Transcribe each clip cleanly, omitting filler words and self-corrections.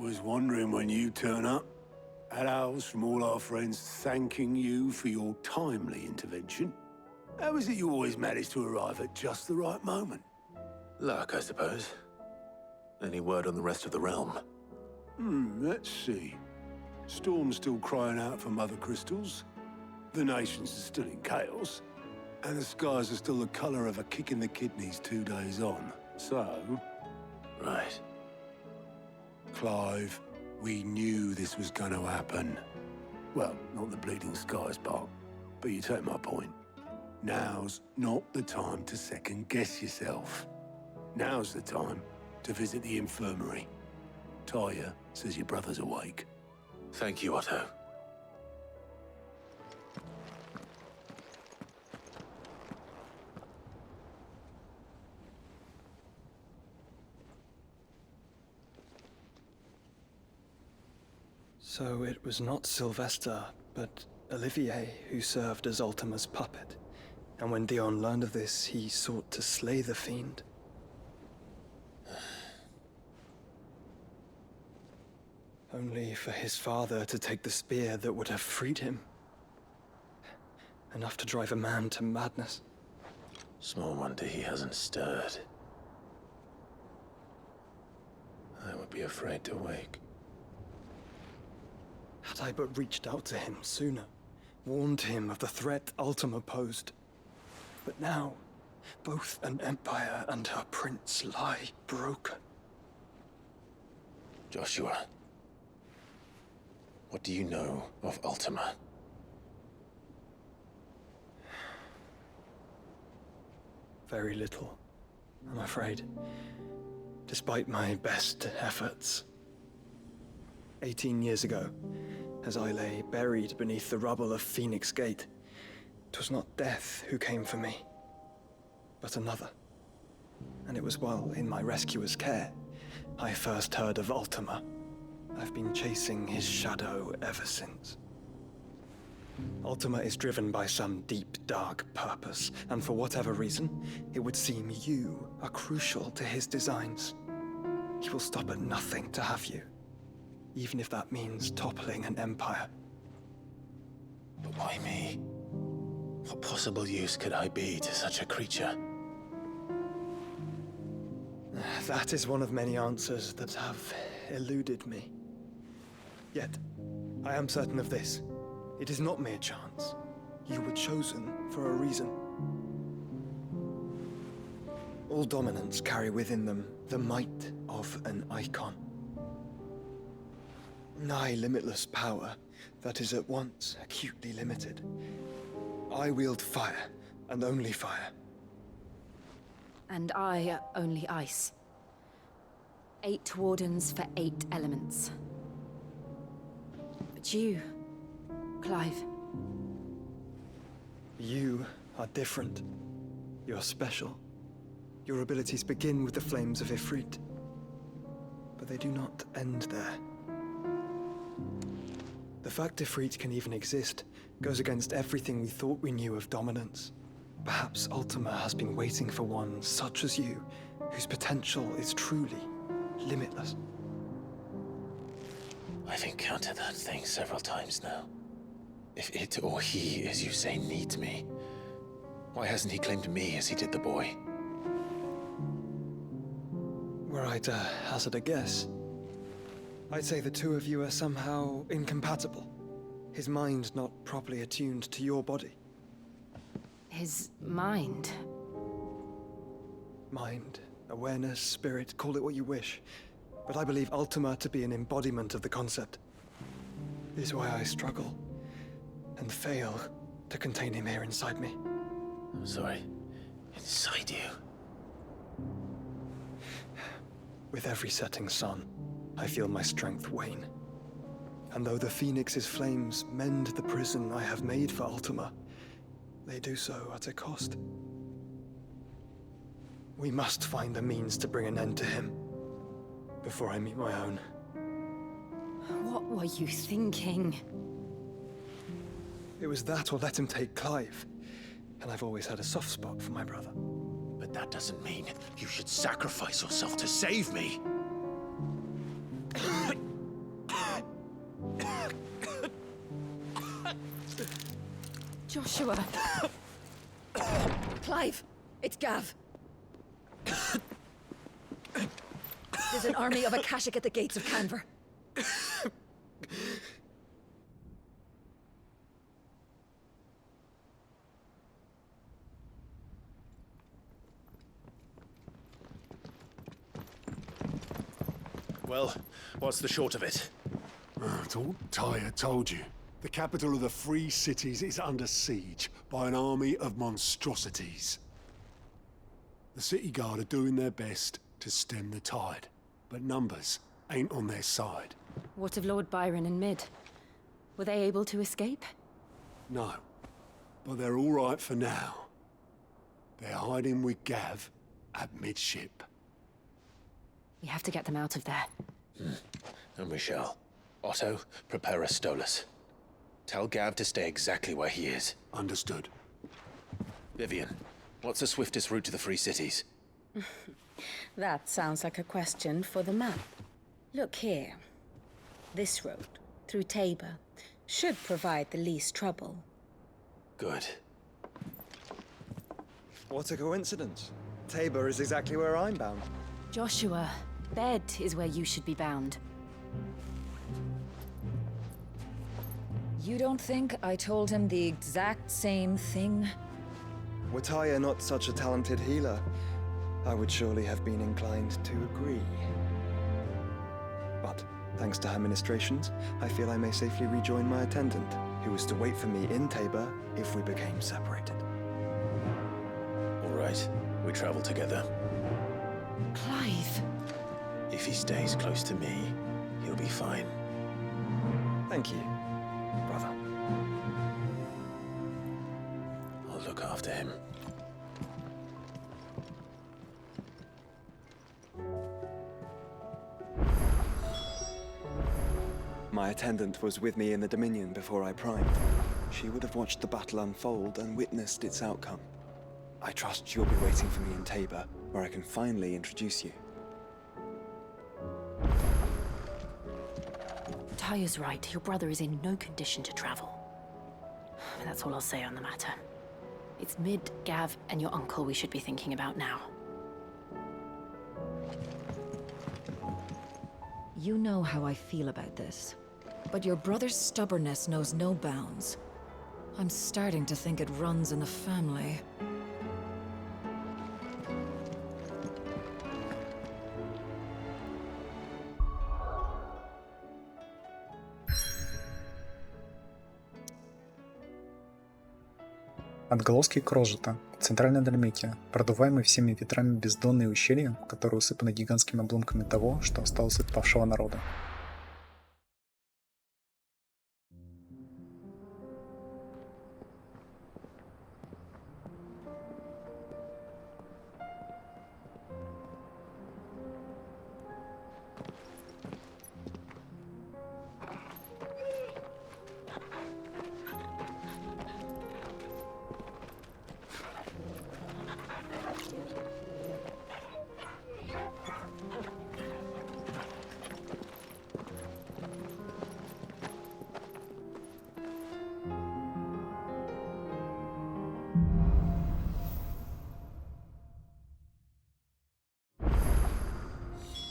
Was wondering when you turn up. Hellos from all our friends thanking you for your timely intervention. How is it you always manage to arrive at just the right moment? Luck, I suppose. Any word on the rest of the realm? Let's see. Storm's still crying out for mother crystals. The nations are still in chaos. And the skies are still the color of a kick in the kidneys 2 days on. So... Right. Clive, we knew this was going to happen. Well, not the bleeding skies part, but you take my point. Now's not the time to second-guess yourself. Now's the time to visit the infirmary. Talia says your brother's awake. Thank you, Otto. So it was not Sylvester, but Olivier who served as Ultima's puppet. And when Dion learned of this, he sought to slay the fiend. Only for his father to take the spear that would have freed him. Enough to drive a man to madness. Small wonder he hasn't stirred. I would be afraid to wake. Had I but reached out to him sooner, warned him of the threat Ultima posed. But now, both an empire and her prince lie broken. Joshua, what do you know of Ultima? Very little, I'm afraid. Despite my best efforts. 18 years ago, as I lay buried beneath the rubble of Phoenix Gate, 'twas not death who came for me, but another. And it was while in my rescuer's care, I first heard of Ultima. I've been chasing his shadow ever since. Ultima is driven by some deep, dark purpose, and for whatever reason, it would seem you are crucial to his designs. He will stop at nothing to have you, even if that means toppling an empire. But why me? What possible use could I be to such a creature? That is one of many answers that have eluded me. Yet, I am certain of this. It is not mere chance. You were chosen for a reason. All dominants carry within them the might of an icon. Nigh limitless power that is at once acutely limited. I wield fire, and only fire. And I only ice. 8 wardens for 8 elements. But you, Clive. You are different. You're special. Your abilities begin with the flames of Ifrit. But they do not end there. The fact Ifrit can even exist goes against everything we thought we knew of dominance. Perhaps Ultima has been waiting for one such as you, whose potential is truly limitless. I've encountered that thing several times now. If it or he, as you say, needs me, why hasn't he claimed me as he did the boy? Were I to hazard a guess, I'd say the two of you are somehow incompatible. His mind not properly attuned to your body. His mind. Mind, awareness, spirit, call it what you wish. But I believe Ultima to be an embodiment of the concept. This is why I struggle and fail to contain him here inside me. I'm sorry. Inside you? With every setting sun, I feel my strength wane. And though the Phoenix's flames mend the prison I have made for Ultima, they do so at a cost. We must find a means to bring an end to him before I meet my own. What were you thinking? It was that or let him take Clive. And I've always had a soft spot for my brother. But that doesn't mean you should sacrifice yourself to save me. Joshua. Clive, it's Gav. There's an army of Akashic at the gates of Canver. Well, what's the short of it? It's all Tyre told you. The capital of the Free Cities is under siege by an army of monstrosities. The city guard are doing their best to stem the tide, but numbers ain't on their side. What of Lord Byron and Mid? Were they able to escape? No, but they're all right for now. They're hiding with Gav at midship. We have to get them out of there. And we shall. Otto, prepare a Stolas. Tell Gav to stay exactly where he is. Understood. Vivian, what's the swiftest route to the Free Cities? That sounds like a question for the map. Look here. This road, through Tabor, should provide the least trouble. Good. What a coincidence. Tabor is exactly where I'm bound. Joshua, bed is where you should be bound. You don't think I told him the exact same thing? Were Tyre not such a talented healer, I would surely have been inclined to agree. But, thanks to her ministrations, I feel I may safely rejoin my attendant, who was to wait for me in Tabor if we became separated. All right, we travel together. Clive! If he stays close to me, he'll be fine. Thank you, brother. I'll look after him. My attendant was with me in the Dominion before I primed. She would have watched the battle unfold and witnessed its outcome. I trust you'll be waiting for me in Tabor, where I can finally introduce you. Tyre's right. Your brother is in no condition to travel. That's all I'll say on the matter. It's Mid, Gav, and your uncle we should be thinking about now. You know how I feel about this, but your brother's stubbornness knows no bounds. I'm starting to think it runs in the family. Отголоски Крожета. Центральной Дальмекия, продуваемый всеми ветрами бездонные ущелья, которые усыпаны гигантскими обломками того, что осталось от павшего народа.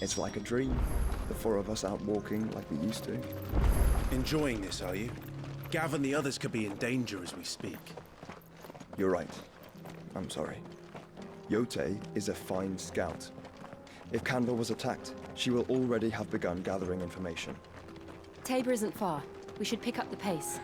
It's like a dream. The four of us out walking like we used to. Enjoying this, are you? Gav and the others could be in danger as we speak. You're right. I'm sorry. Yote is a fine scout. If Canvер was attacked, she will already have begun gathering information. Tabor isn't far. We should pick up the pace.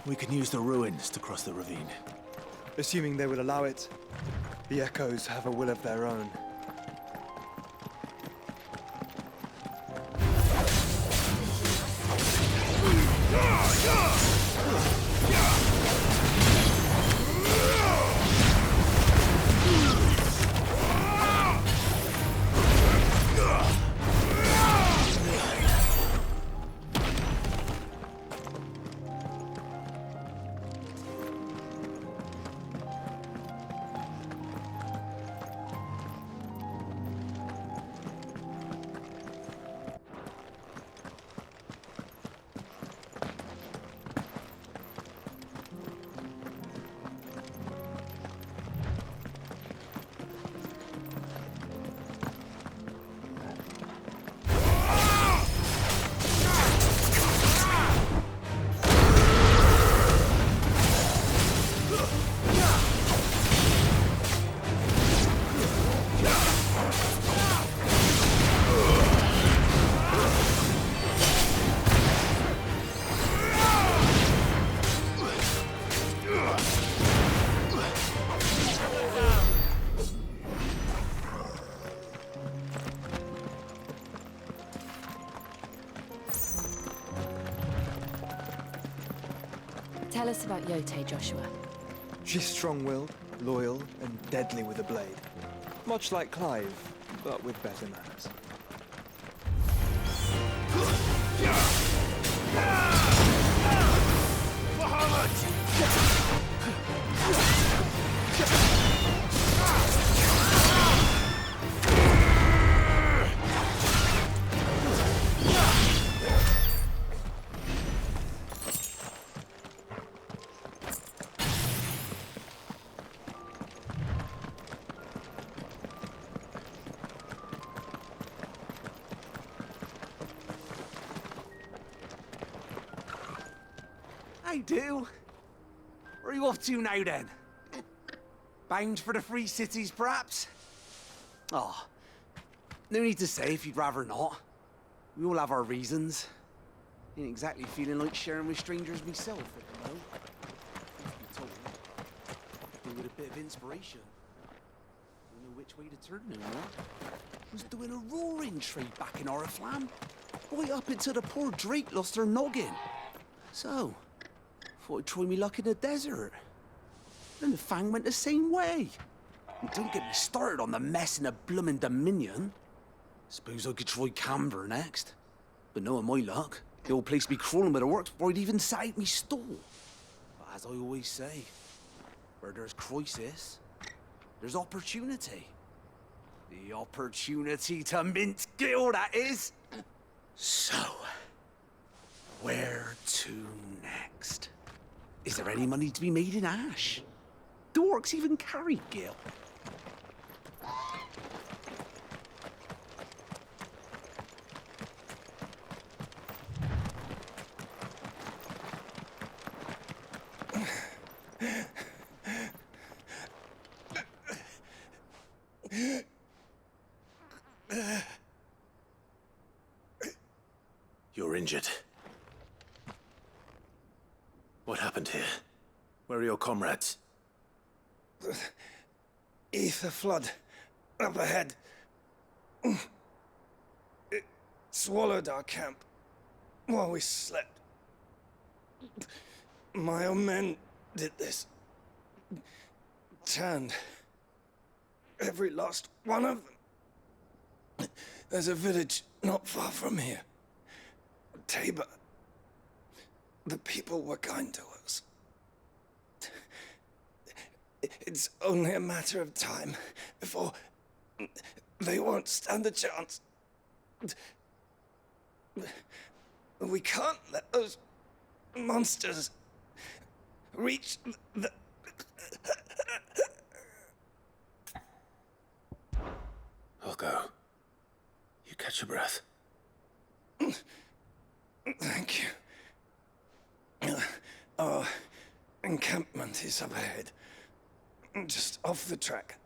We can use the ruins to cross the ravine. Assuming they will allow it, the Echoes have a will of their own. Tell us about Yote, Joshua. She's strong-willed, loyal, and deadly with a blade. Much like Clive, but with better manners. I do. Where are you off to now, then? Bound for the Free Cities, perhaps? Oh, no need to say if you'd rather not. We all have our reasons. Ain't exactly feeling like sharing with strangers myself at the moment. Truth be told, with a bit of inspiration. Don't know which way to turn anymore. Was doing a roaring trade back in Oriflamme. Right up until the poor Drake lost her noggin. So, thought I'd try me luck in the desert. And the Fang went the same way. And don't get me started on the mess in the bloomin' Dominion. Suppose I could try Canvер next. But knowing my luck, the old place be crawling with the works before I'd even set out me stall. But as I always say, where there's crisis, there's opportunity. The opportunity to mint Gil, that is. So, where to next? Is there any money to be made in Ash? Do orcs even carry Gil? You're injured. What happened here? Where are your comrades? Ether flood. Up ahead. It swallowed our camp while we slept. My own men did this. Turned every last one of them. There's a village not far from here. Tabor. The people were kind to us. It's only a matter of time before they won't stand a chance. We can't let those monsters reach the... I'll go. You catch your breath. Thank you. Our encampment is up ahead. Just off the track.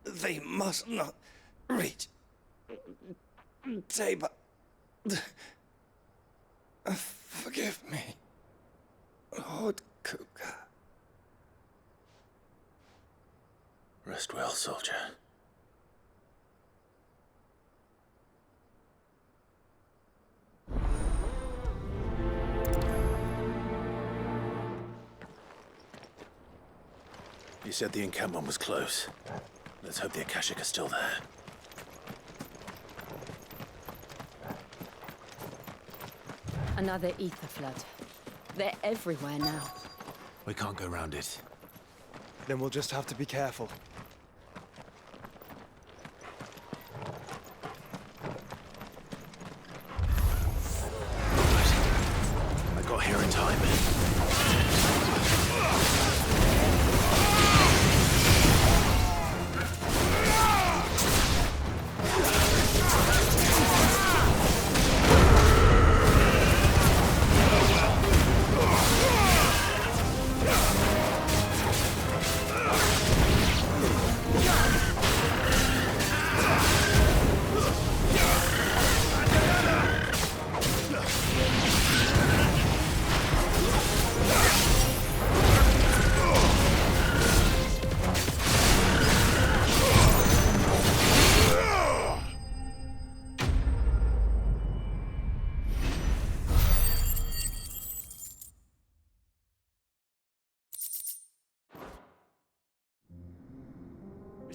They must not reach Tabor. Forgive me, Lord Kuka. Rest well, soldier. You said the encampment was close. Let's hope the Akashic are still there. Another ether flood. They're everywhere now. We can't go round it. Then we'll just have to be careful. I got here in time.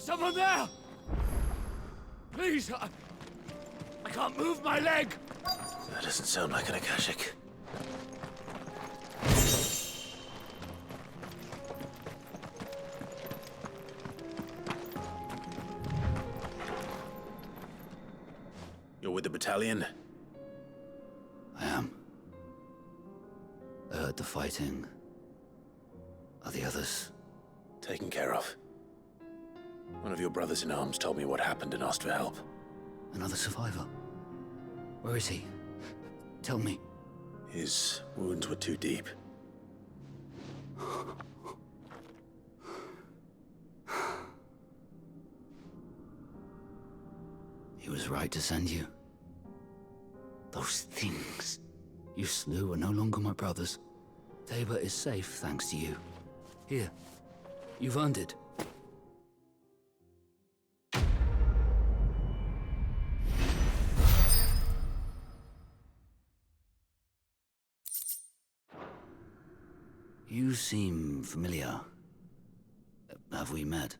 Someone there! Please, I can't move my leg! That doesn't sound like an Akashic. You're with the battalion? I am. I heard the fighting. Are the others? Taken care of. One of your brothers in arms told me what happened and asked for help. Another survivor? Where is he? Tell me. His wounds were too deep. He was right to send you. Those things you slew are no longer my brothers. Tabor is safe thanks to you. Here, you've earned it. You seem familiar. Have we met?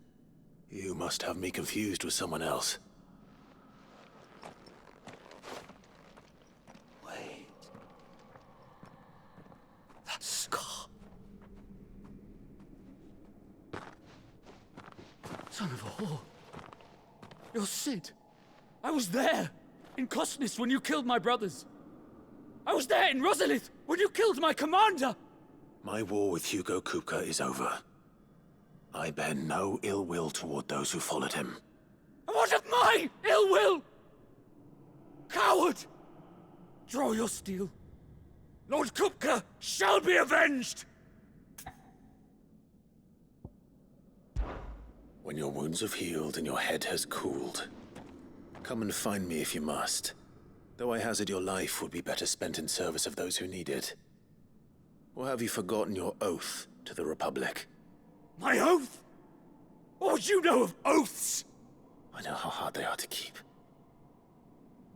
You must have me confused with someone else. Wait. That scar. Son of a whore. You're Sid. I was there in Cosnis when you killed my brothers. I was there in Rosalith when you killed my commander. My war with Hugo Kupka is over. I bear no ill will toward those who followed him. And what of my ill will? Coward! Draw your steel. Lord Kupka shall be avenged! When your wounds have healed and your head has cooled, come and find me if you must. Though I hazard your life would be better spent in service of those who need it. Or have you forgotten your oath to the Republic? My oath? What would you know of oaths? I know how hard they are to keep.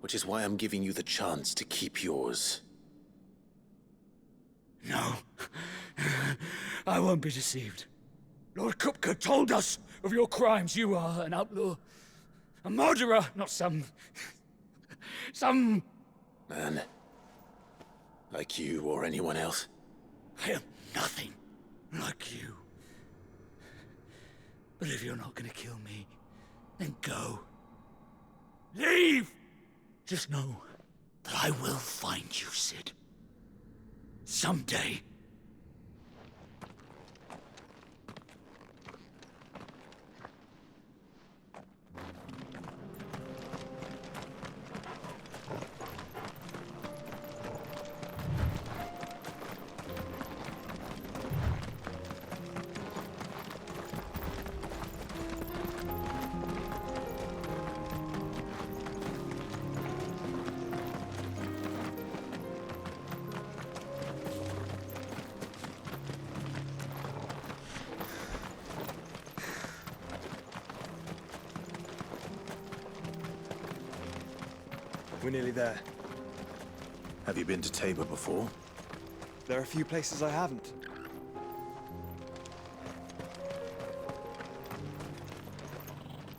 Which is why I'm giving you the chance to keep yours. No. I won't be deceived. Lord Kupka told us of your crimes. You are an outlaw. A murderer, not some... Man. Like you or anyone else. I am nothing like you. But if you're not gonna kill me, then go. Leave! Just know that I will find you, Sid. Someday. We're nearly there. Have you been to Tabor before? There are a few places I haven't.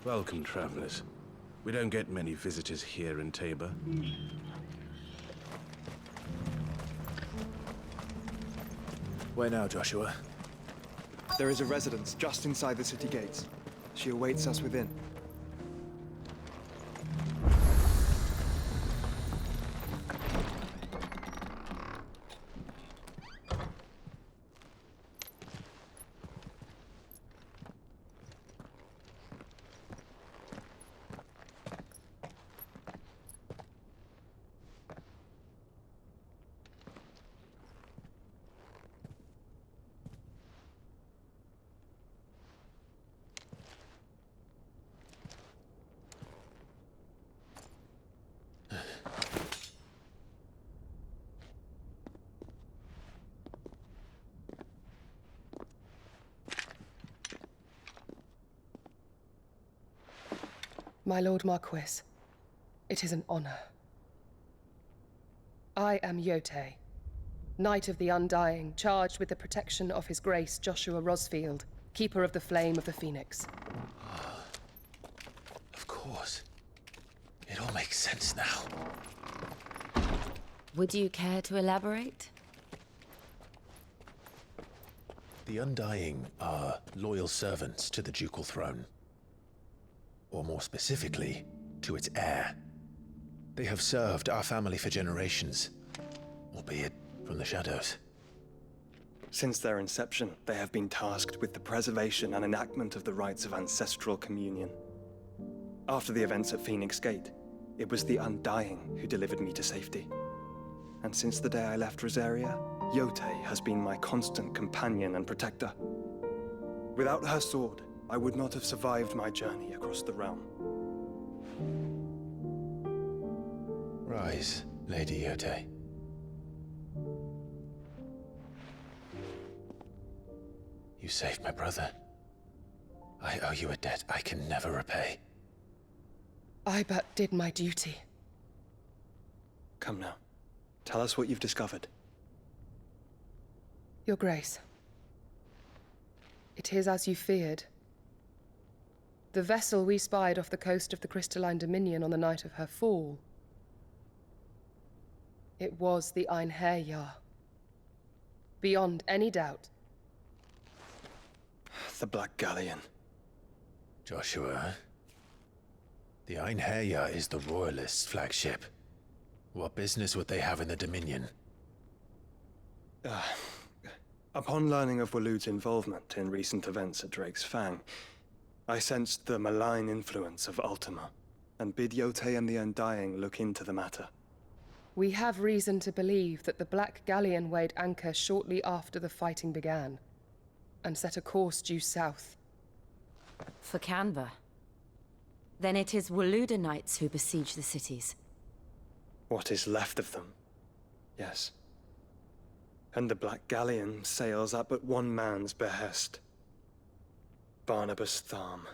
Welcome, travelers. We don't get many visitors here in Tabor. Where now, Joshua? There is a residence just inside the city gates. She awaits us within. My Lord Marquis, it is an honor. I am Yote, Knight of the Undying, charged with the protection of His Grace Joshua Rosfield, Keeper of the Flame of the Phoenix. course. It all makes sense now. Would you care to elaborate? The Undying are loyal servants to the ducal throne. Or more specifically, to its heir. They have served our family for generations, albeit from the shadows. Since their inception, they have been tasked with the preservation and enactment of the rites of ancestral communion. After the events at Phoenix Gate, it was the Undying who delivered me to safety. And since the day I left Rosaria, Yotei has been my constant companion and protector. Without her sword, I would not have survived my journey across the realm. Rise, Lady Yotei. You saved my brother. I owe you a debt I can never repay. I but did my duty. Come now. Tell us what you've discovered. Your Grace. It is as you feared. The vessel we spied off the coast of the Crystalline Dominion on the night of her fall. It was the Einherjar. Beyond any doubt. The Black Galleon. Joshua, the Einherjar is the Royalists' flagship. What business would they have in the Dominion? Upon learning of Waloed's involvement in recent events at Drake's Fang, I sensed the malign influence of Ultima, and bid Yotei and the Undying look into the matter. We have reason to believe that the Black Galleon weighed anchor shortly after the fighting began, and set a course due south. For Canva. Then it is Waloed knights who besiege the cities. What is left of them, yes. And the Black Galleon sails at but one man's behest. Barnabas Tharm.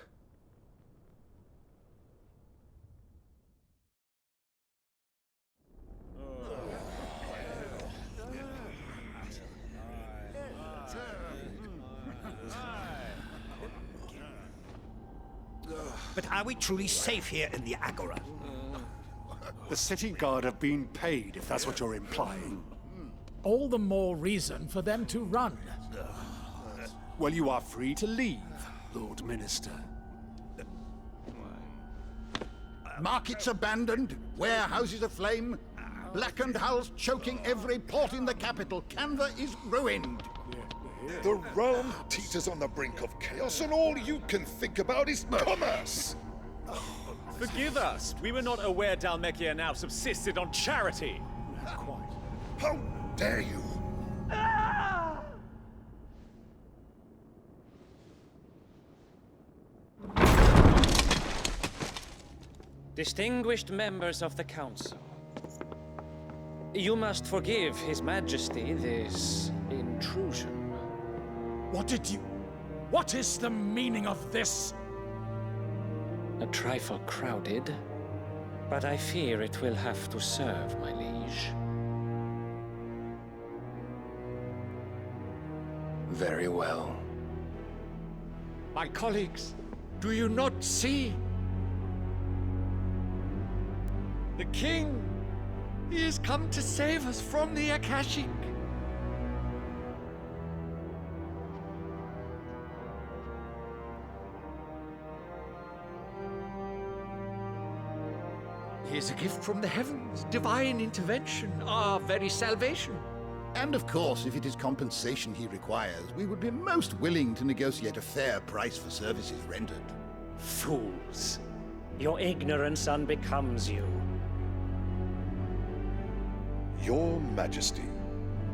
But are we truly safe here in the Agora? The city guard have been paid, if that's what you're implying. All the more reason for them to run. Well, you are free to leave, Lord Minister. Markets abandoned, warehouses aflame, blackened hulls choking every port in the capital. Canva is ruined. The realm teeters on the brink of chaos, and all you can think about is commerce! Forgive us. We were not aware Dhalmekia now subsisted on charity. How dare you? Distinguished members of the Council, you must forgive His Majesty this intrusion. What is the meaning of this? A trifle crowded, but I fear it will have to serve, my liege. Very well. My colleagues, do you not see? The King! He has come to save us from the Akashic! He is a gift from the heavens, divine intervention, our very salvation. And of course, if it is compensation he requires, we would be most willing to negotiate a fair price for services rendered. Fools! Your ignorance unbecomes you. Your Majesty,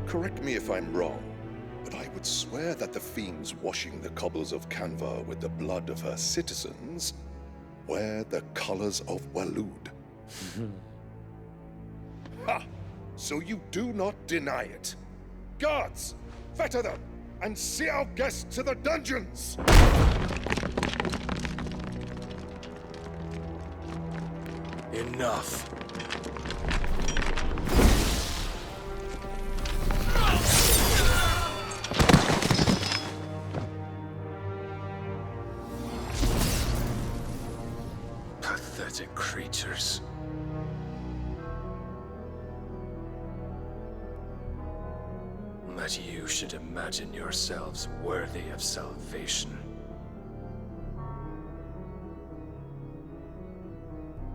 correct me if I'm wrong, but I would swear that the fiends washing the cobbles of Canva with the blood of her citizens wear the colors of Waloed. Ha! So you do not deny it. Guards, fetter them, and see our guests to the dungeons! Enough. pathetic creatures. That you should imagine yourselves worthy of salvation.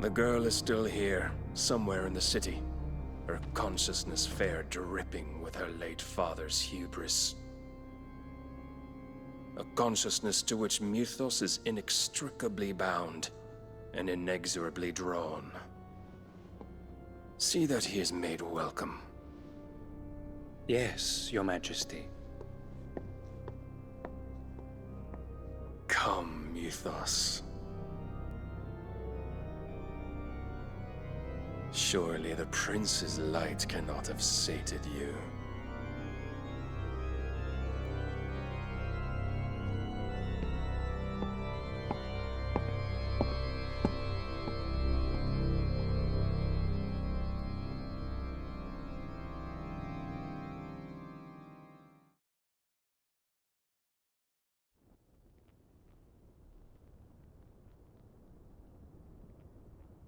The girl is still here, somewhere in the city, her consciousness fair dripping with her late father's hubris. A consciousness to which Mythos is inextricably bound and inexorably drawn. See that he is made welcome. Yes, Your Majesty. Come, Mythos. Surely the prince's light cannot have sated you.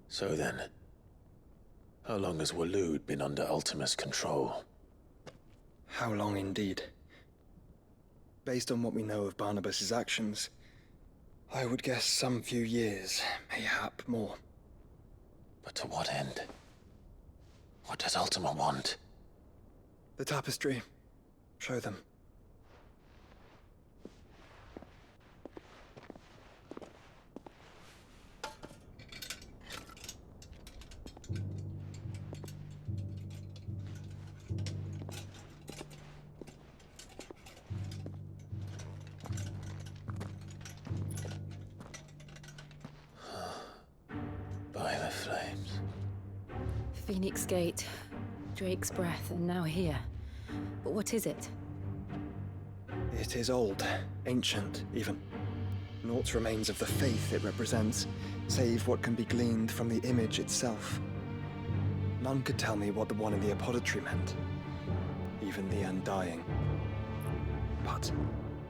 So then, how long has Waloed been under Ultima's control? How long indeed? Based on what we know of Barnabas's actions, I would guess some few years, mayhap more. But to what end? What does Ultima want? The tapestry. Show them. By the flames. Phoenix Gate, Drake's Breath, and now here. But what is it? It is old, ancient, even. Naught remains of the faith it represents, save what can be gleaned from the image itself. None could tell me what the one in the apothecary meant, even the Undying. But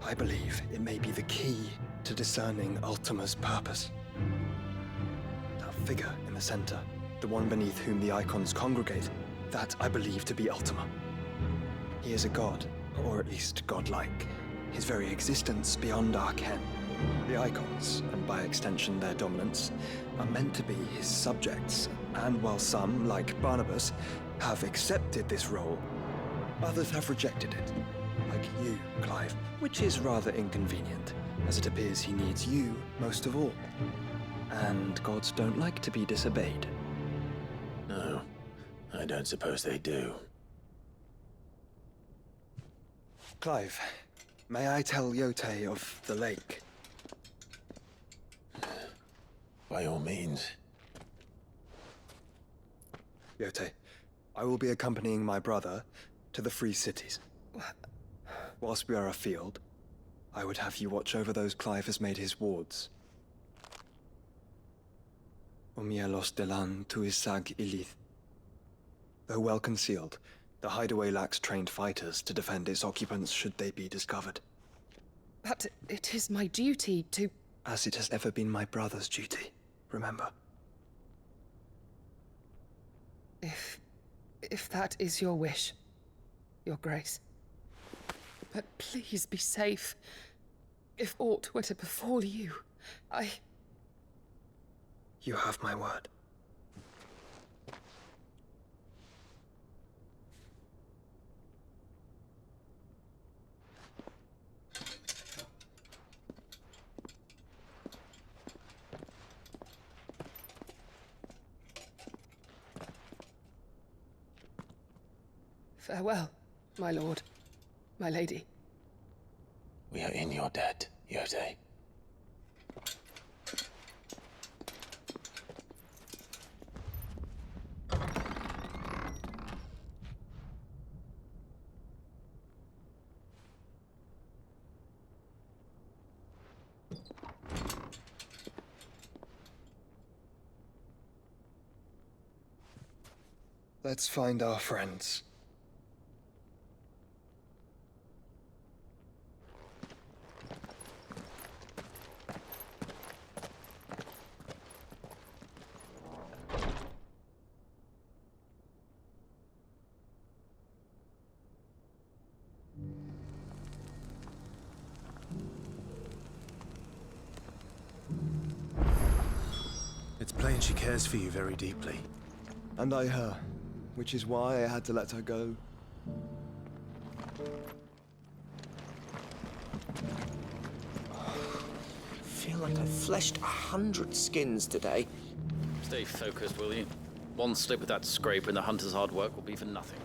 I believe it may be the key to discerning Ultima's purpose. That figure in the center, the one beneath whom the icons congregate, that I believe to be Ultima. He is a god, or at least godlike, his very existence beyond our ken. The icons, and by extension their dominance, are meant to be his subjects, and while some, like Barnabas, have accepted this role, others have rejected it, like you, Clive, which is rather inconvenient, as it appears he needs you most of all. And gods don't like to be disobeyed. No, I don't suppose they do. Clive, may I tell Yote of the lake? By all means. Yote, I will be accompanying my brother to the Free Cities. Whilst we are afield, I would have you watch over those Clive has made his wards. Omielos delan tuisag ilith. Though well concealed, the hideaway lacks trained fighters to defend its occupants should they be discovered. But it is my duty to... As it has ever been my brother's duty, remember. If that is your wish, Your Grace. But please be safe. If aught were to befall you, You have my word. Farewell, my lord, my lady. We are in your debt, Yote. Let's find our friends. It's plain she cares for you very deeply. And I her, which is why I had to let her go. I feel like I've fleshed 100 skins today. Stay focused, will you? One slip of that scrape and the hunter's hard work will be for nothing.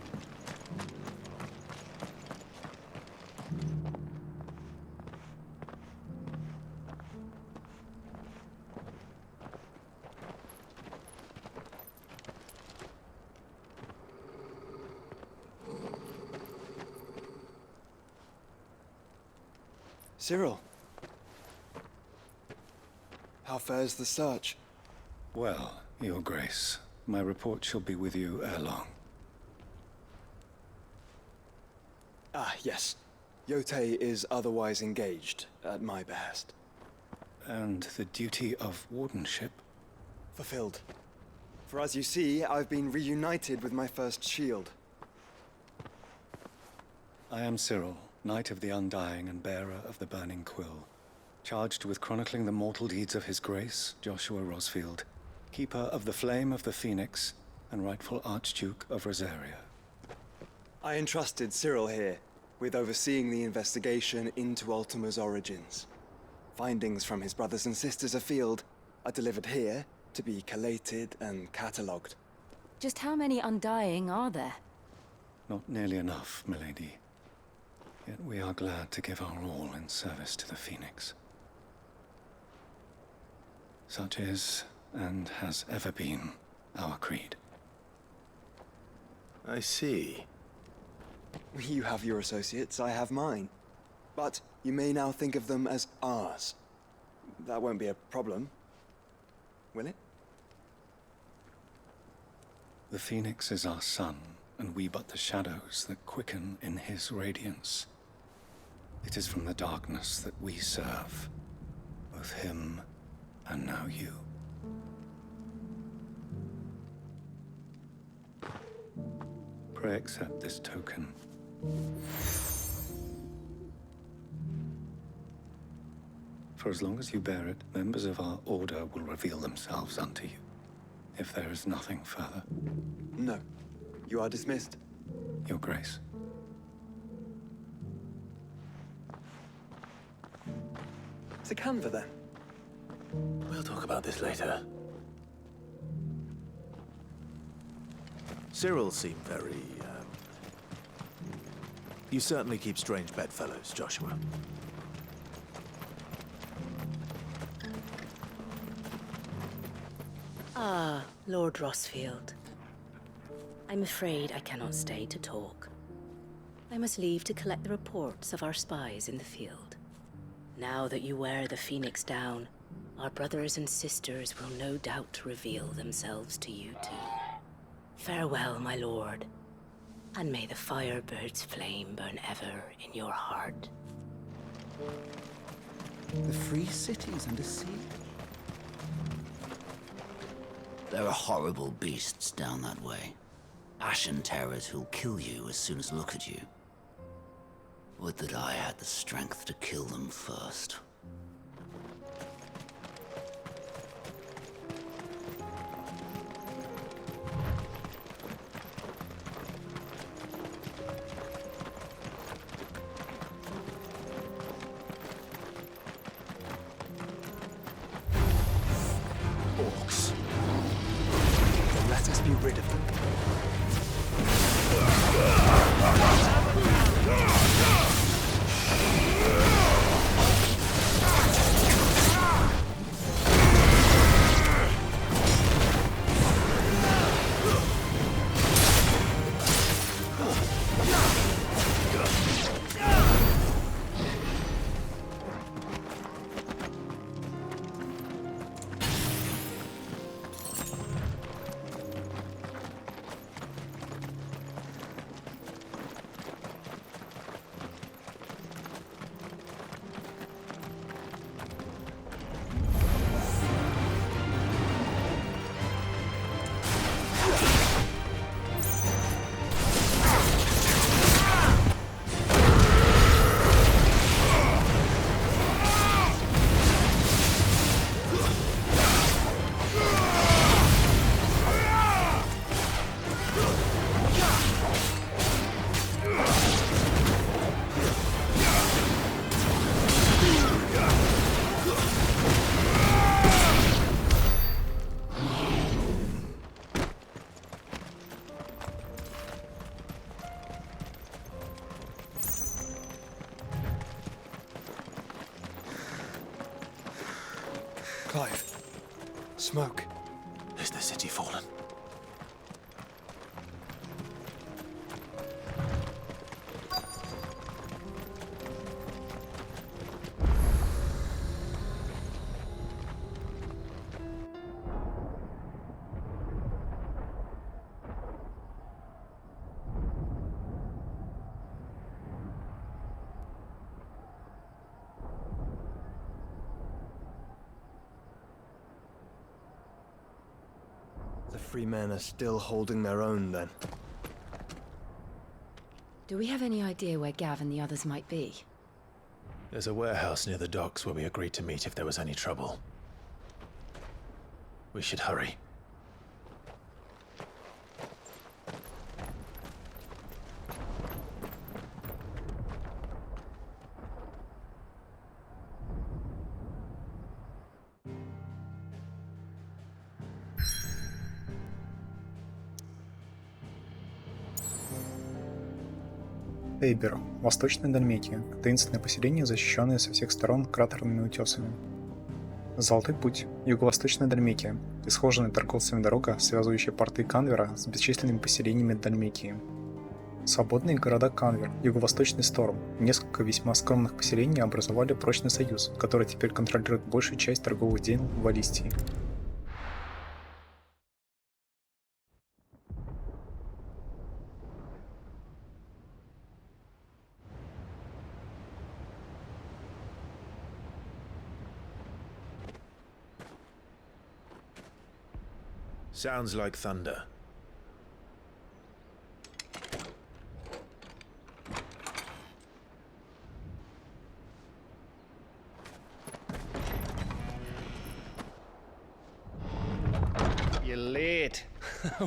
Cyril. How fares the search? Well, Your Grace, my report shall be with you ere long. Ah, yes. Yotei is otherwise engaged, at my behest. And the duty of wardenship? Fulfilled. For as you see, I've been reunited with my first shield. I am Cyril, Knight of the Undying and bearer of the Burning Quill, charged with chronicling the mortal deeds of His Grace, Joshua Rosfield, Keeper of the Flame of the Phoenix, and rightful Archduke of Rosaria. I entrusted Cyril here with overseeing the investigation into Ultima's origins. Findings from his brothers and sisters afield are delivered here to be collated and catalogued. Just how many Undying are there? Not nearly enough, milady. Yet we are glad to give our all in service to the Phoenix. Such is, and has ever been, our creed. I see. You have your associates, I have mine. But you may now think of them as ours. That won't be a problem, will it? The Phoenix is our sun, and we but the shadows that quicken in his radiance. It is from the darkness that we serve, both him and now you. Pray accept this token. For as long as you bear it, members of our order will reveal themselves unto you, if there is nothing further. No. You are dismissed. Your Grace. It's a Canver, then. We'll talk about this later. Cyril seemed very, You certainly keep strange bedfellows, Joshua. Ah, Lord Rosfield. I'm afraid I cannot stay to talk. I must leave to collect the reports of our spies in the field. Now that you wear the Phoenix down, our brothers and sisters will no doubt reveal themselves to you too. Farewell, my lord, and may the Firebird's flame burn ever in your heart. The free cities and a sea? There are horrible beasts down that way. Ashen terrors who'll kill you as soon as look at you. Would that I had the strength to kill them first. Orcs. Then let us be rid of them. Clive. Smoke. Is the city fallen? The free men are still holding their own, then. Do we have any idea where Gav and the others might be? There's a warehouse near the docks where we agreed to meet if there was any trouble. We should hurry. Эйбер, Восточная Дальмекия, таинственное поселение, защищенное со всех сторон кратерными утесами. Золотой путь, Юго-Восточная Дальмекия, исхоженная торговцами дорога, связывающая порты Канвера с бесчисленными поселениями Дальмекии. Свободные города Канвер, Юго-Восточный Сторм, несколько весьма скромных поселений образовали прочный союз, который теперь контролирует большую часть торговых дел в Валистии. Sounds like thunder. You're late.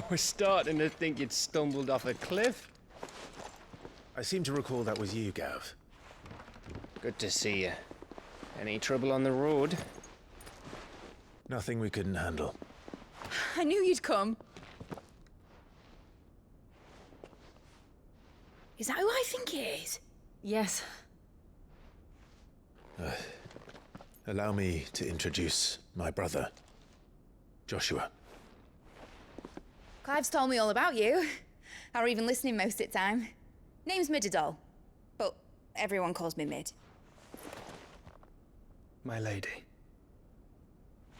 We're starting to think you'd stumbled off a cliff. I seem to recall that was you, Gav. Good to see you. Any trouble on the road? Nothing we couldn't handle. I knew you'd come. Is that who I think it is? Yes. Allow me to introduce my brother, Joshua. Clive's told me all about you. Or even listening most of the time. Name's Midadol, but everyone calls me Mid. My lady.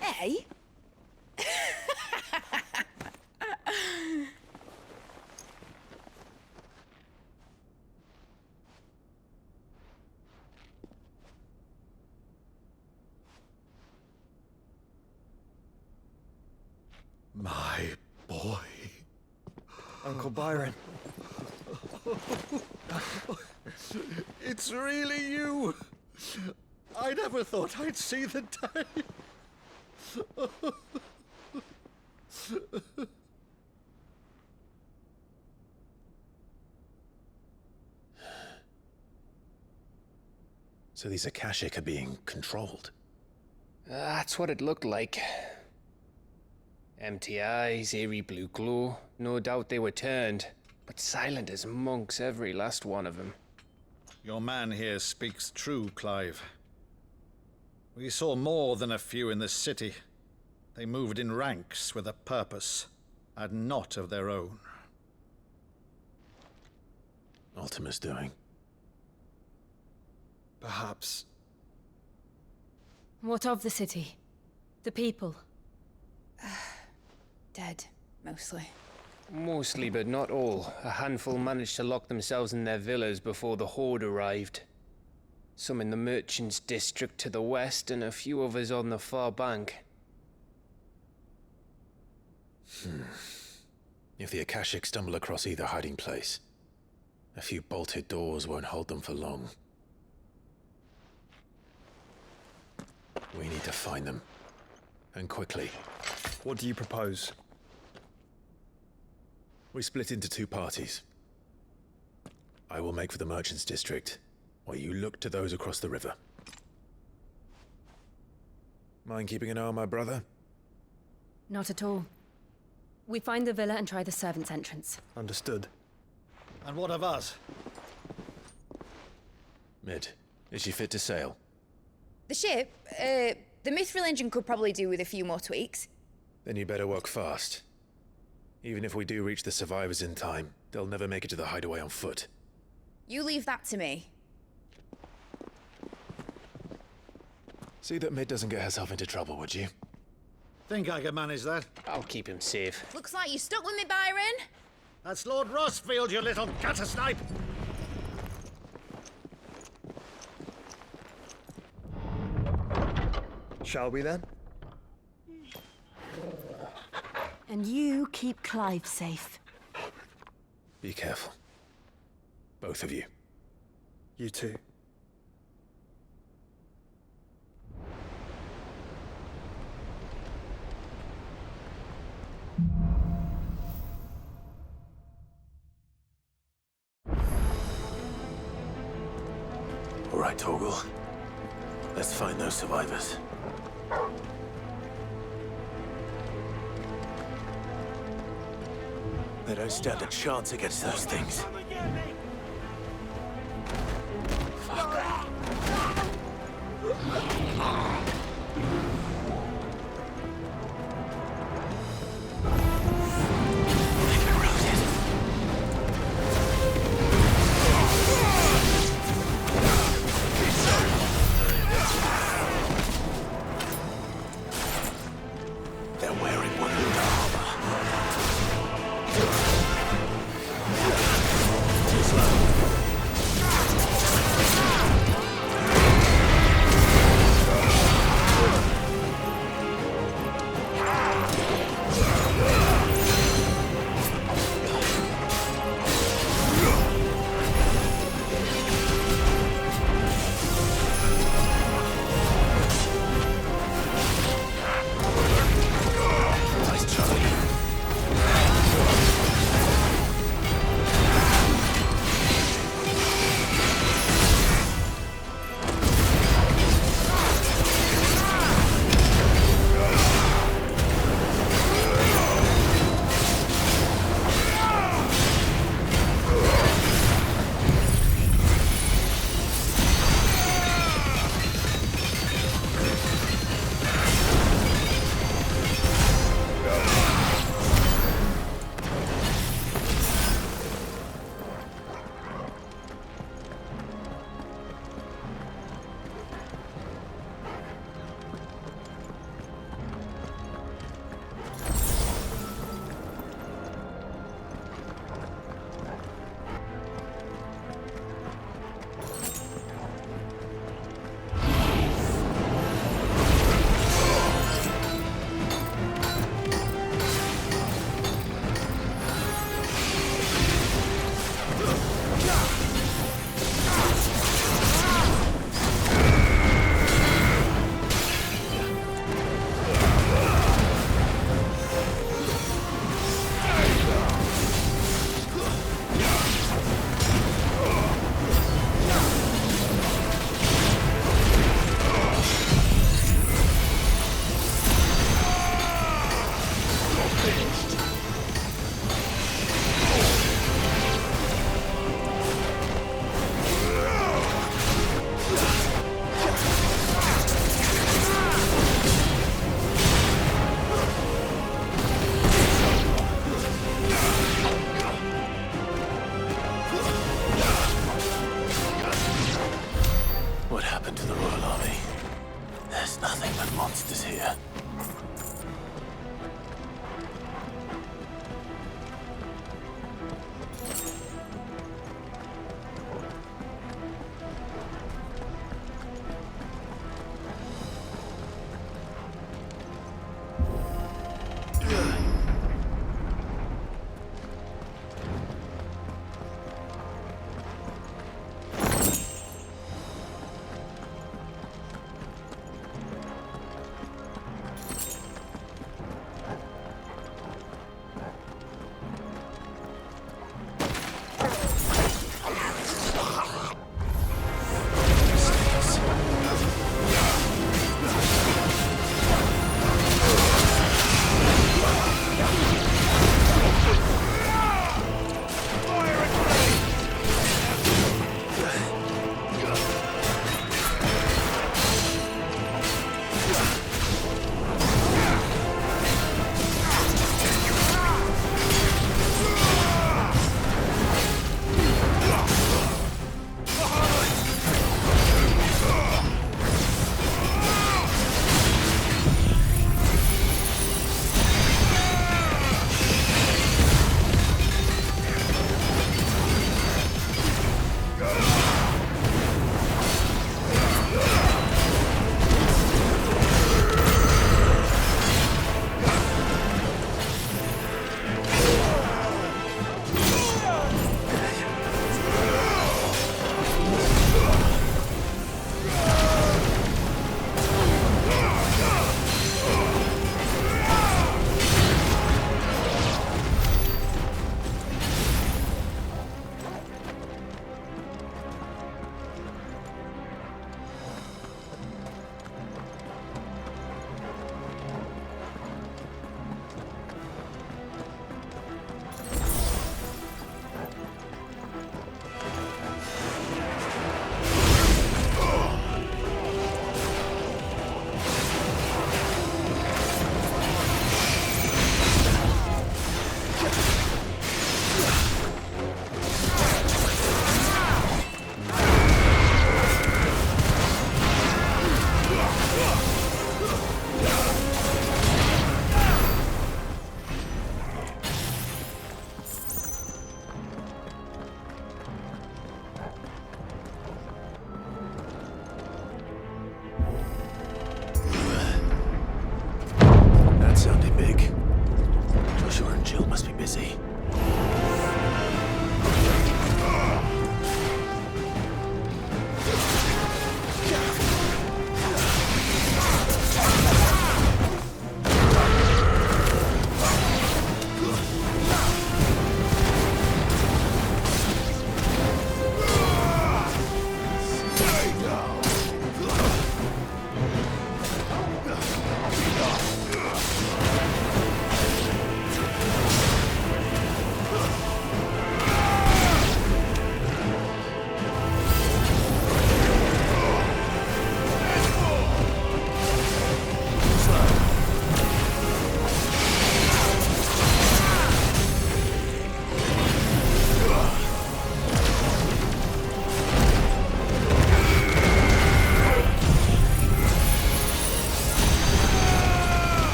Hey? My boy. Uncle Byron. It's really you. I never thought I'd see the day. So these Akashic are being controlled? That's what it looked like. Empty eyes, eerie blue glow. No doubt they were turned, but silent as monks, every last one of them. Your man here speaks true, Clive. We saw more than a few in this city. They moved in ranks with a purpose, and not of their own. Ultima's doing. Perhaps. What of the city? The people? Dead, mostly. Mostly, but not all. A handful managed to lock themselves in their villas before the Horde arrived. Some in the merchants' district to the west, and a few others on the far bank. If the Akashic stumble across either hiding place, a few bolted doors won't hold them for long. We need to find them. And quickly. What do you propose? We split into two parties. I will make for the merchants' district, while you look to those across the river. Mind keeping an eye on my brother? Not at all. We find the villa and try the servants' entrance. Understood. And what of us? Mid, is she fit to sail? The ship? The Mithril engine could probably do with a few more tweaks. Then you better work fast. Even if we do reach the survivors in time, they'll never make it to the hideaway on foot. You leave that to me. See that Mid doesn't get herself into trouble, would you? Think I can manage that. I'll keep him safe. Looks like you stuck with me, Byron. That's Lord Rossfield, you little gutter snipe! Shall we then? And you keep Clive safe. Be careful. Both of you. You too. All right, Torgal. Let's find those survivors. They don't stand a chance against those things.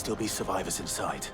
still be survivors inside.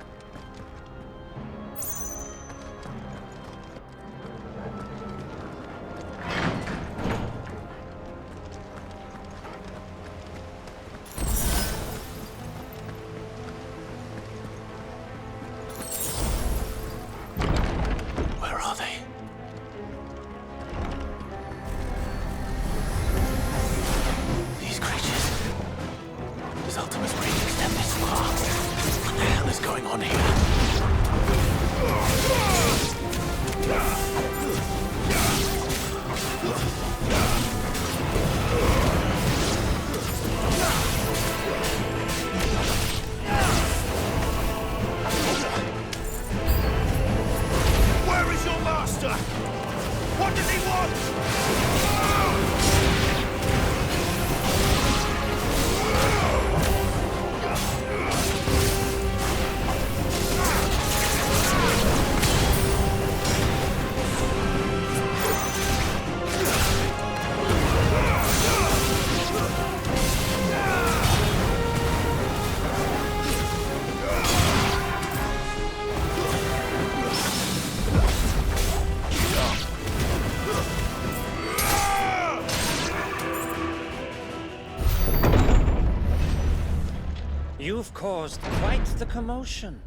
You've caused quite the commotion.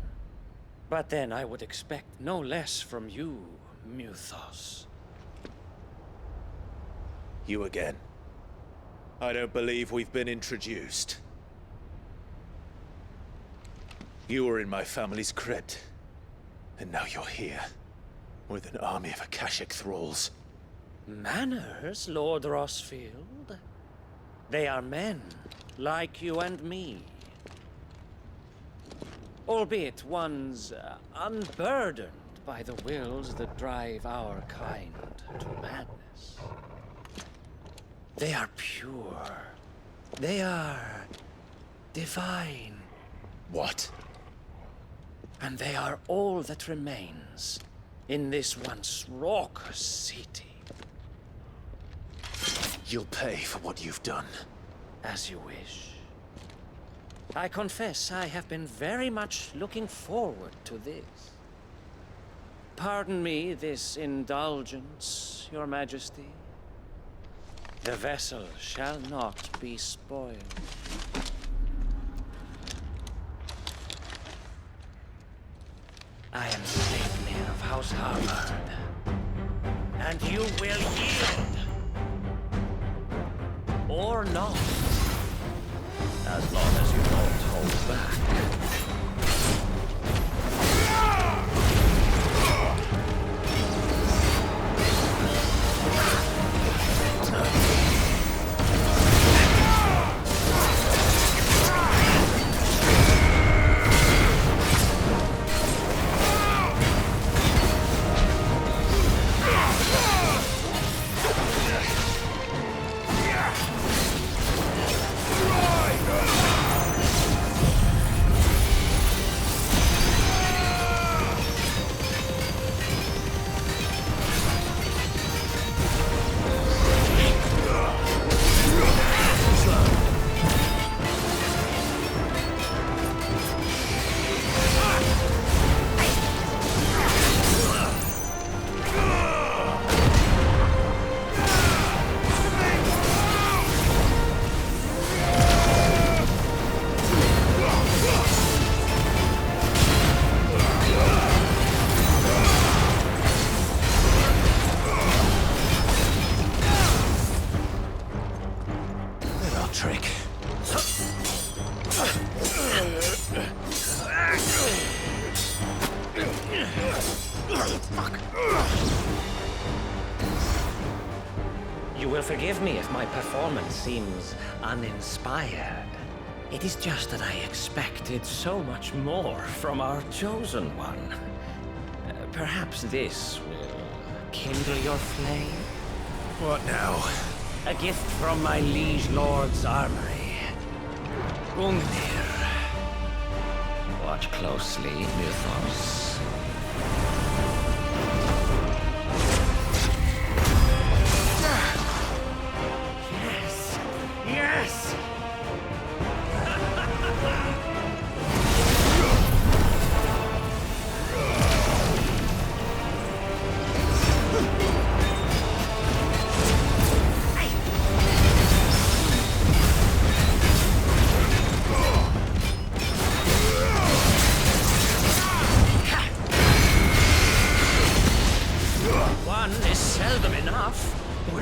But then I would expect no less from you, Muthos. You again. I don't believe we've been introduced. You were in my family's crypt, and now you're here, with an army of Akashic thralls. Manners, Lord Rosfield? They are men, like you and me. Albeit ones unburdened by the wills that drive our kind to madness. They are pure. They are divine. What? And they are all that remains in this once raucous city. You'll pay for what you've done. As you wish. I confess I have been very much looking forward to this. Pardon me this indulgence, Your Majesty. The vessel shall not be spoiled. I am Sleipnir of House Harvard, and you will yield. Or not. As long as you don't hold back. You will forgive me if my performance seems uninspired. It is just that I expected so much more from our chosen one. Perhaps this will kindle your flame? What now? A gift from my liege lord's armory. Gungnir. Watch closely, Muthos. Yes!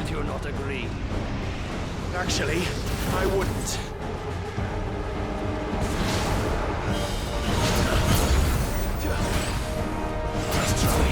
would you not agree? Actually, I wouldn't. Let's try.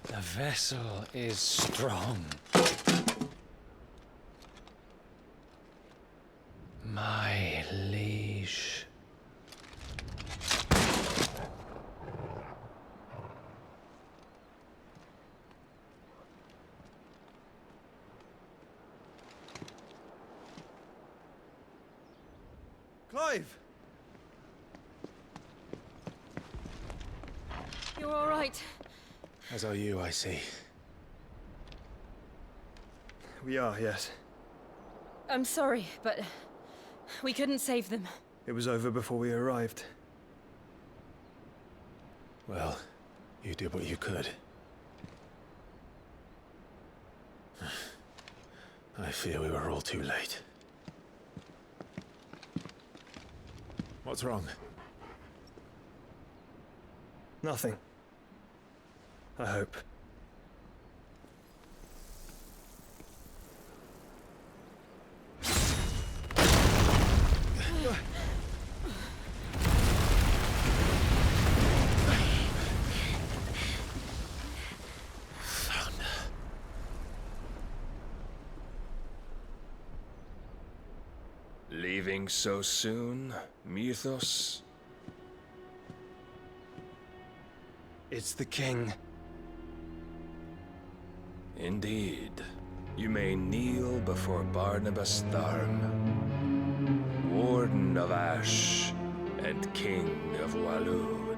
The vessel is strong. My liege. Clive! You're all right. As are you, I see. We are, yes. I'm sorry, but we couldn't save them. It was over before we arrived. Well, you did what you could. I fear we were all too late. What's wrong? Nothing. I hope. Leaving so soon, Mythos? It's the king. Indeed. You may kneel before Barnabas Tharm, Warden of Ash and King of Walud.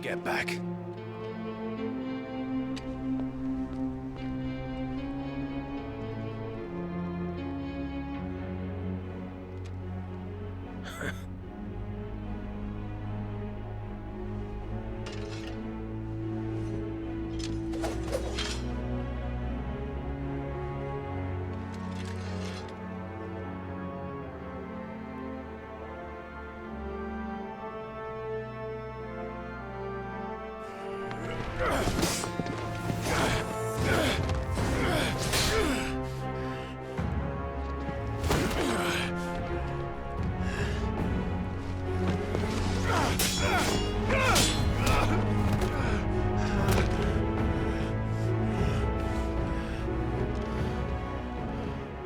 Get back.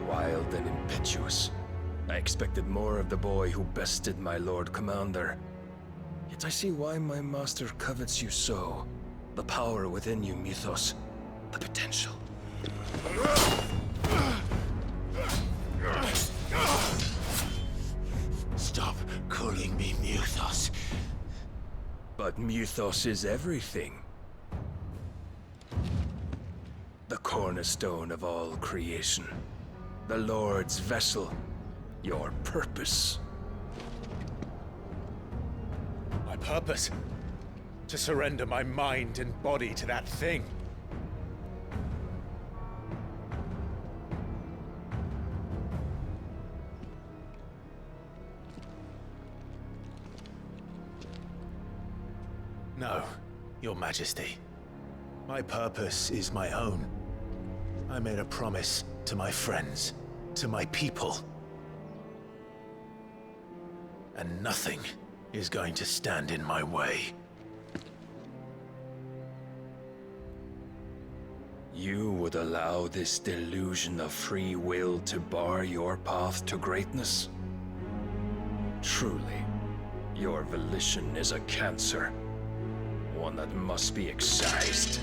Wild and impetuous. I expected more of the boy who bested my Lord Commander. Yet I see why my master covets you so. The power within you, Mythos. The potential. mythos. But mythos is everything. The cornerstone of all creation. The Lord's vessel. Your purpose. My purpose? To surrender my mind and body to that thing. No, Your Majesty. My purpose is my own. I made a promise to my friends, to my people. And nothing is going to stand in my way. You would allow this delusion of free will to bar your path to greatness? Truly, your volition is a cancer. One that must be excised.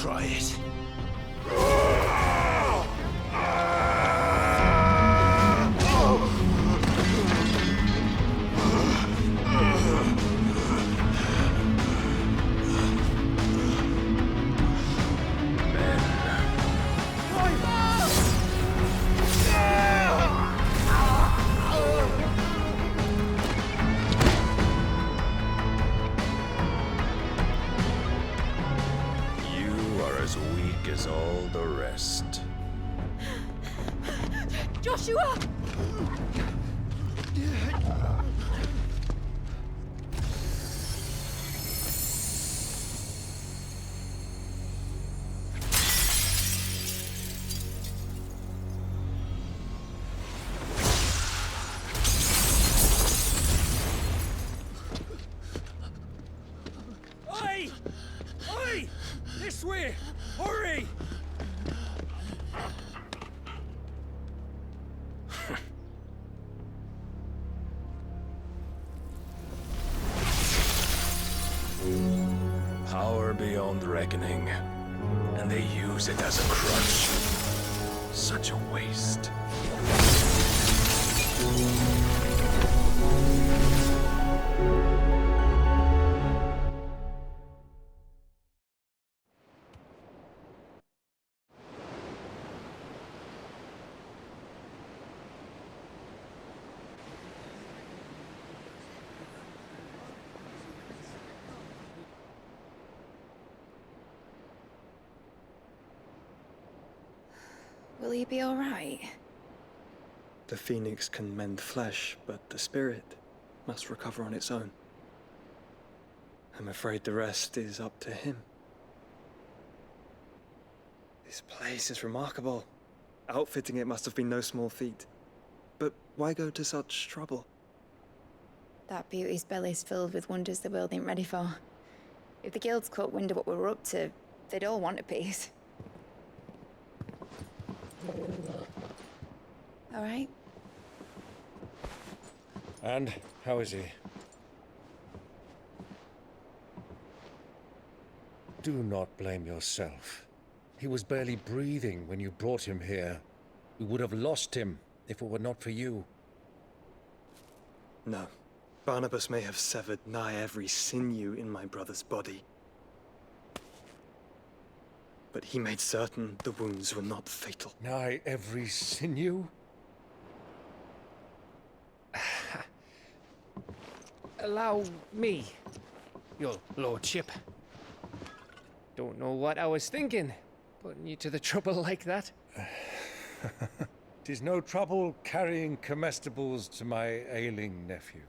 Try it. As all the rest. Joshua! Oi! Oi! This way! Hurry! Power beyond reckoning, and they use it as a crutch. Such a waste. Will you be all right? The phoenix can mend flesh, but the spirit must recover on its own. I'm afraid the rest is up to him. This place is remarkable. Outfitting it must have been no small feat. But why go to such trouble? That beauty's belly's filled with wonders the world ain't ready for. If the guilds caught wind of what we were up to, they'd all want a piece. All right? And how is he? Do not blame yourself. He was barely breathing when you brought him here. We would have lost him if it were not for you. No. Barnabas may have severed nigh every sinew in my brother's body. But he made certain the wounds were not fatal. Nigh every sinew? Allow me, your lordship. Don't know what I was thinking, putting you to the trouble like that. 'Tis no trouble carrying comestibles to my ailing nephew.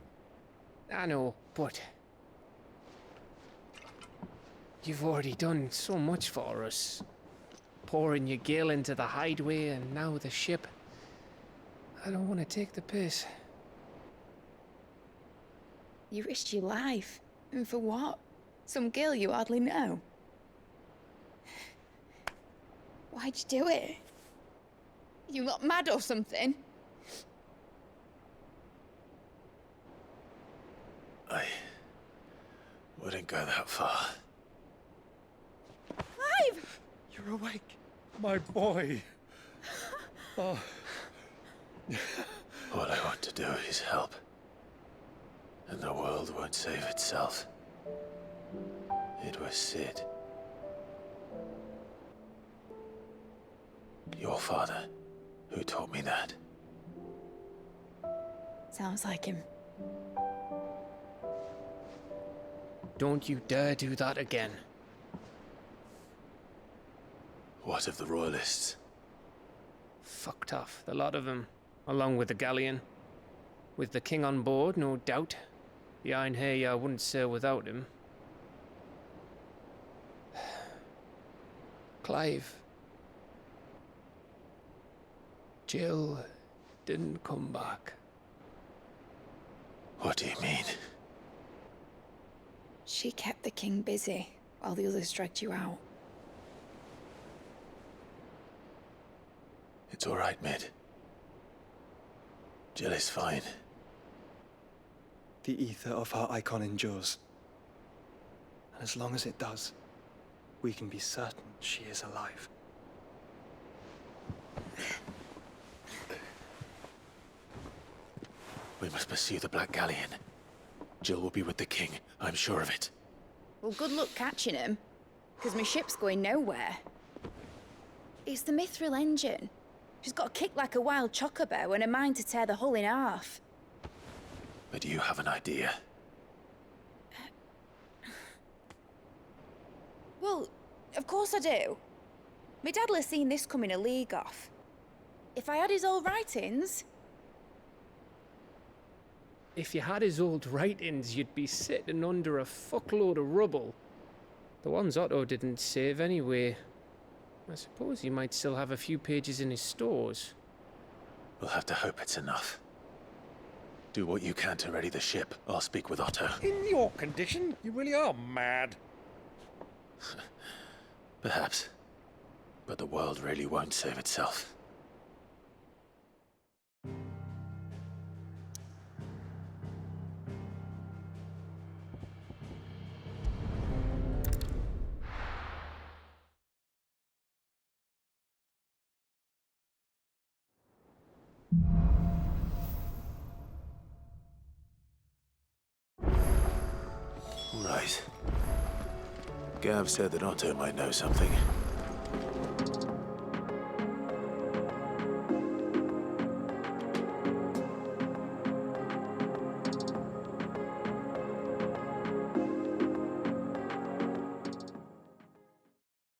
I know, but you've already done so much for us. Pouring your gill into the hideaway and now the ship. I don't want to take the piss. You risked your life. And for what? Some girl you hardly know. Why'd you do it? You not mad or something? I wouldn't go that far. Clive! You're awake, my boy. Oh. All I want to do is help. And the world won't save itself. It was Sid. Your father, who taught me that. Sounds like him. Don't you dare do that again. What of the Royalists? Fucked off, the lot of them, along with the galleon. With the king on board, no doubt. The Iron Hair wouldn't sail without him. Clive. Jill didn't come back. What do you mean? She kept the king busy while the others dragged you out. It's all right, Mid. Jill is fine. The ether of her icon endures. And as long as it does, we can be certain she is alive. We must pursue the Black Galleon. Jill will be with the king, I'm sure of it. Well, good luck catching him, because my ship's going nowhere. It's the Mithril engine. She's got a kick like a wild chocobo and a mind to tear the hull in half. But you have an idea. Well, of course I do. My dad'll have seen this coming a league off. If I had his old writings... If you had his old writings, you'd be sitting under a fuckload of rubble. The ones Otto didn't save anyway. I suppose he might still have a few pages in his stores. We'll have to hope it's enough. Do what you can to ready the ship. I'll speak with Otto. In your condition, you really are mad. Perhaps. But the world really won't save itself. Right. Gav said that Otto might know something.